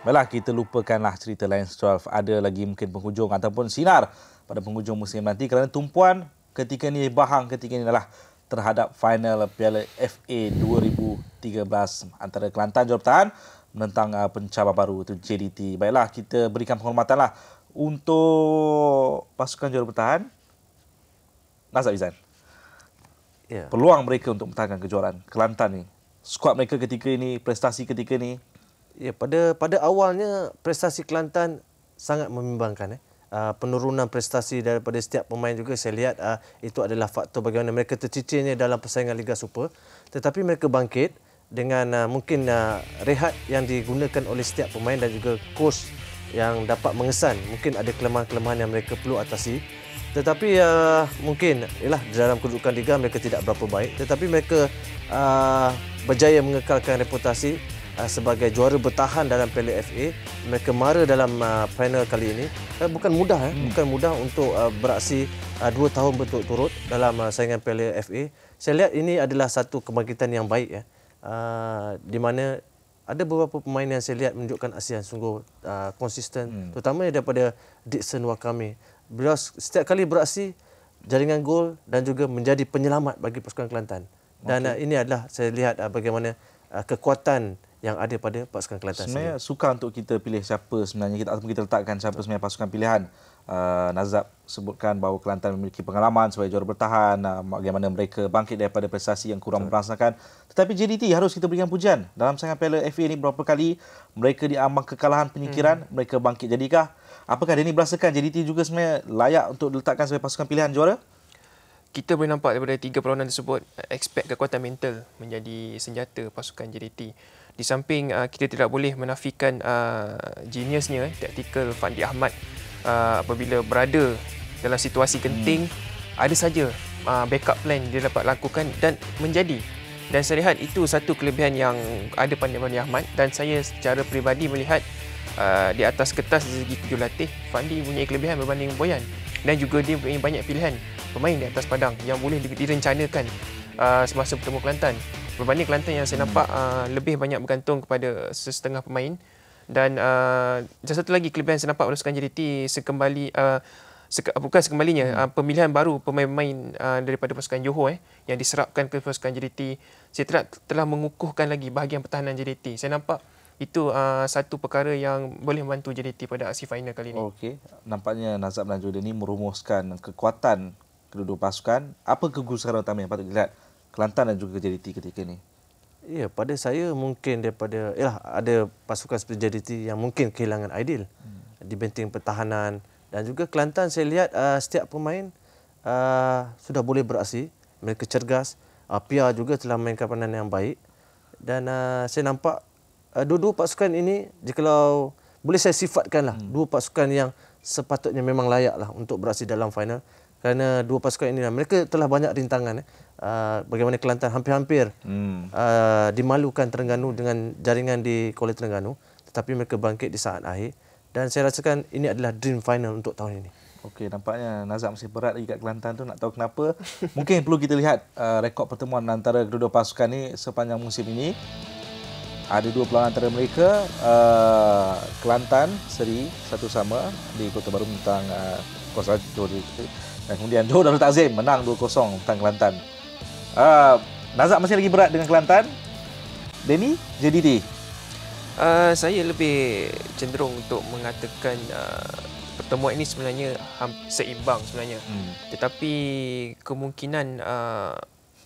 Baiklah, kita lupakanlah cerita Lions 12. Ada lagi mungkin penghujung ataupun sinar pada penghujung musim nanti kerana tumpuan ketika ni adalah terhadap final Piala FA 2013 antara Kelantan juara bertahan menentang pencabar baru itu JDT. Baiklah, kita berikan penghormatanlah untuk pasukan juara bertahan. Nazab Izan. Ya. Peluang mereka untuk mempertahankan kejuaraan Kelantan ni. Skuad mereka ketika ini, prestasi ketika ini. Ya, pada awalnya prestasi Kelantan sangat membimbangkan. Penurunan prestasi daripada setiap pemain juga saya lihat itu adalah faktor bagaimana mereka tercicirnya dalam persaingan Liga Super. Tetapi mereka bangkit dengan mungkin rehat yang digunakan oleh setiap pemain dan juga coach yang dapat mengesan. Mungkin ada kelemahan-kelemahan yang mereka perlu atasi. Tetapi mungkin ialah dalam kedudukan Liga mereka tidak berapa baik. Tetapi mereka berjaya mengekalkan reputasi sebagai juara bertahan dalam Piala FA. Mereka mara dalam final kali ini. Bukan mudah bukan mudah untuk beraksi 2 tahun berturut-turut dalam saingan Piala FA. Saya lihat ini adalah satu kebangkitan yang baik di mana ada beberapa pemain yang saya lihat menunjukkan aksi yang sungguh konsisten, terutamanya daripada Dickson Wakame. Beliau setiap kali beraksi jaringan gol dan juga menjadi penyelamat bagi pasukan Kelantan. Dan ini adalah saya lihat bagaimana kekuatan yang ada pada pasukan Kelantan. Sebenarnya sukar untuk kita pilih siapa sebenarnya ataupun kita letakkan siapa sebenarnya pasukan pilihan. Nazab sebutkan bahawa Kelantan memiliki pengalaman sebagai juara bertahan, bagaimana mereka bangkit daripada prestasi yang kurang merasakan. Tetapi JDT harus kita berikan pujian. Dalam saingan Piala FA ini berapa kali mereka diambang kekalahan penyingkiran, mereka bangkit. Jadikah, apakah Denny berasakan JDT juga sebenarnya layak untuk diletakkan sebagai pasukan pilihan juara? Kita boleh nampak daripada 3 perlawanan tersebut, aspek kekuatan mental menjadi senjata pasukan JDT. Di samping kita tidak boleh menafikan geniusnya, taktikal Fandi Ahmad apabila berada dalam situasi genting, ada saja backup plan dia dapat lakukan dan menjadi. Dan saya lihat itu satu kelebihan yang ada pada Fandi Ahmad, dan saya secara peribadi melihat di atas kertas dari segi jurulatih, Fandi mempunyai kelebihan berbanding Boyan, dan juga dia mempunyai banyak pilihan pemain di atas padang yang boleh direncanakan semasa bertemu Kelantan. Berbanding Kelantan yang saya nampak lebih banyak bergantung kepada sesetengah pemain. Dan satu lagi kelebihan saya nampak pada pasukan JDT bukan sekembalinya pemilihan baru pemain-pemain daripada pasukan Johor yang diserapkan ke pasukan JDT. Saya telah mengukuhkan lagi bahagian pertahanan JDT. Saya nampak itu satu perkara yang boleh membantu JDT pada aksi final kali ini. Okey, nampaknya Nazab dan juga Denny merumuskan kekuatan kedua-dua pasukan. Apa kegusaran utama yang patut dilihat Kelantan dan juga JDT ketika ini? Ya, pada saya mungkin daripada ada pasukan seperti JDT yang mungkin kehilangan Aidil di benteng pertahanan, dan juga Kelantan saya lihat setiap pemain sudah boleh beraksi, mereka cergas. Pia juga telah memainkan peranan yang baik, dan saya nampak dua-dua pasukan ini, jikalau boleh saya sifatkanlah dua pasukan yang sepatutnya memang layaklah untuk beraksi dalam final. Kerana dua pasukan ini mereka telah banyak rintangan. Bagaimana Kelantan hampir-hampir dimalukan Terengganu dengan jaringan di Kuala Terengganu, tetapi mereka bangkit di saat akhir, dan saya rasakan ini adalah dream final untuk tahun ini. Okey, nampaknya Nazab masih berat lagi kat Kelantan tu, nak tahu kenapa. Mungkin perlu kita lihat rekod pertemuan antara kedua-dua pasukan ni sepanjang musim ini. Ada 2 perlawanan antara mereka. Kelantan seri 1-1 di Kota Baru tentang Johor. Dan kemudian Johor Darul Takzim menang 2-0 tentang Kelantan. Nazab masih lagi berat dengan Kelantan. Denny, JDT. Saya lebih cenderung untuk mengatakan pertemuan ini sebenarnya seimbang sebenarnya. Tetapi kemungkinan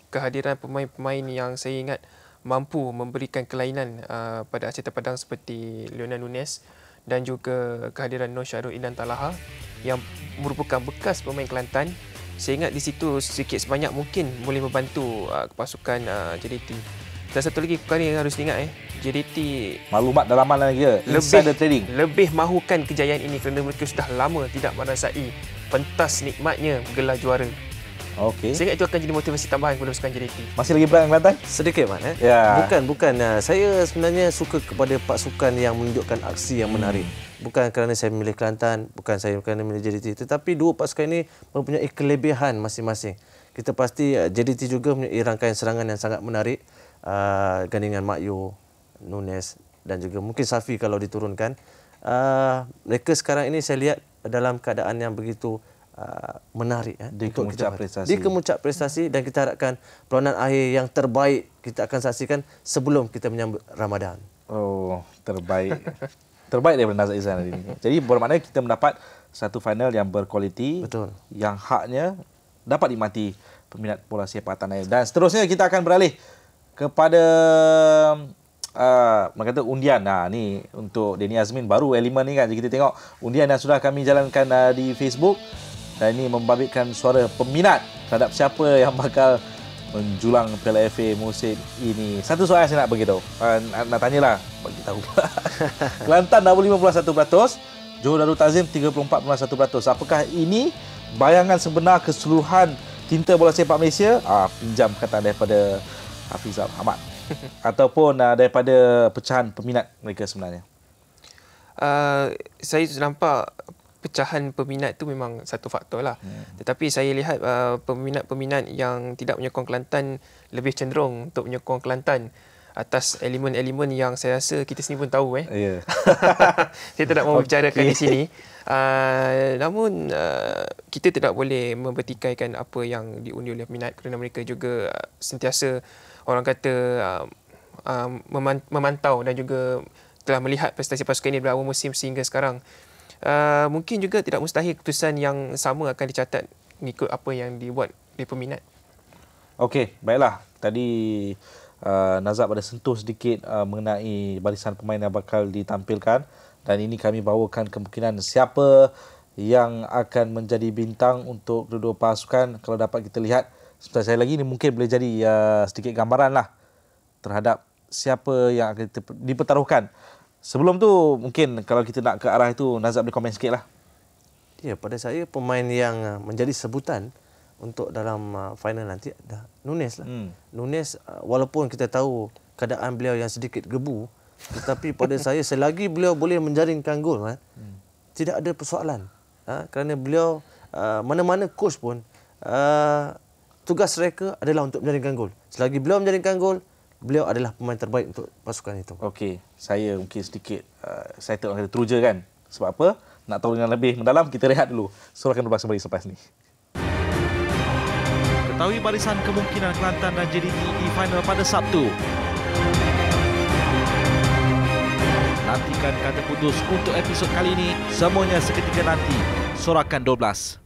kehadiran pemain-pemain yang saya ingat mampu memberikan kelainan pada Aceh Padang seperti Lionel Nunes, dan juga kehadiran Nur Syahrul Ilan Talaha yang merupakan bekas pemain Kelantan. Saya ingat di situ sedikit sebanyak mungkin boleh membantu pasukan JDT. Dan satu lagi perkara yang harus diingat, JDT Maklumat dalaman lagi ya, insider trading. Lebih mahukan kejayaan ini kerana mereka sudah lama tidak merasai pentas nikmatnya gelar juara. Okey. Saya ingat itu akan jadi motivasi tambahan kepada pasukan JDT. Masih lagi berat dengan Kelantan? Sedikit Ya. Bukan. Saya sebenarnya suka kepada pasukan yang menunjukkan aksi yang menarik. Bukan kerana saya memilih Kelantan, bukan saya kerana memilih JDT, tetapi dua pasukan ini mempunyai kelebihan masing-masing. Kita pasti JDT juga mempunyai rangkaian serangan yang sangat menarik. Gandingan Mak Yu, Nunes, dan juga mungkin Safi kalau diturunkan. Mereka sekarang ini saya lihat dalam keadaan yang begitu menarik di kemuncak prestasi. Di kemuncak prestasi, dan kita harapkan peranan akhir yang terbaik kita akan saksikan sebelum kita menyambut Ramadan. Oh, terbaik. Terbaik daripada Nazak Izan hari ini. Jadi bermakna kita mendapat satu final yang berkualiti, betul, yang haknya dapat dinikmati peminat bola sepak tanah air. Dan seterusnya kita akan beralih kepada kata undian. Ni untuk Denny Azmin, baru elemen ni kan. Jadi kita tengok undian yang sudah kami jalankan di Facebook, dan ini membabitkan suara peminat terhadap siapa yang bakal menjulang Piala FA musim ini. Satu soalan saya nak beritahu. Nak tanyalah, bagi tahu. Kelantan 51%, Johor Darul Ta'zim 34.1%. Apakah ini bayangan sebenar keseluruhan tinta bola sepak Malaysia? Pinjam kata daripada Hafizal Ahmad. Ataupun daripada pecahan peminat mereka sebenarnya? Saya nampak pecahan peminat itu memang satu faktor lah. Tetapi saya lihat peminat-peminat yang tidak menyokong Kelantan lebih cenderung untuk menyokong Kelantan atas elemen-elemen yang saya rasa kita sendiri pun tahu. Yeah. Saya tidak mau bicarakan di sini. Namun kita tidak boleh mempertikaikan apa yang diundi oleh peminat, kerana mereka juga sentiasa orang kata memantau dan juga telah melihat prestasi pasukan ini dari awal musim sehingga sekarang. Mungkin juga tidak mustahil keputusan yang sama akan dicatat mengikut apa yang dibuat oleh peminat. Okey, baiklah. Tadi Nazak pada sentuh sedikit mengenai barisan pemain yang bakal ditampilkan, dan ini kami bawakan kemungkinan siapa yang akan menjadi bintang untuk kedua-dua pasukan. Kalau dapat kita lihat sebentar saya lagi, ini mungkin boleh jadi sedikit gambaran lah terhadap siapa yang akan dipertaruhkan. Sebelum tu mungkin kalau kita nak ke arah itu, Nazak boleh komen sikit lah. Ya, pada saya pemain yang menjadi sebutan untuk dalam final nanti adalah Nunes lah. Nunes, walaupun kita tahu keadaan beliau yang sedikit gebu, tetapi pada saya selagi beliau boleh menjaringkan gol, tidak ada persoalan. Kerana beliau mana-mana coach pun tugas mereka adalah untuk menjaringkan gol. Selagi beliau menjaringkan gol, beliau adalah pemain terbaik untuk pasukan itu. Okey, saya mungkin sedikit saya orang kata teruja kan. Sebab apa? Nak tahu dengan lebih mendalam, kita rehat dulu. Surah akan berbahas kembali selepas ni. Ketahui barisan kemungkinan Kelantan dan JDT di final pada Sabtu. Nantikan kata putus untuk episod kali ini. Semuanya seketika nanti. Sorakan 12.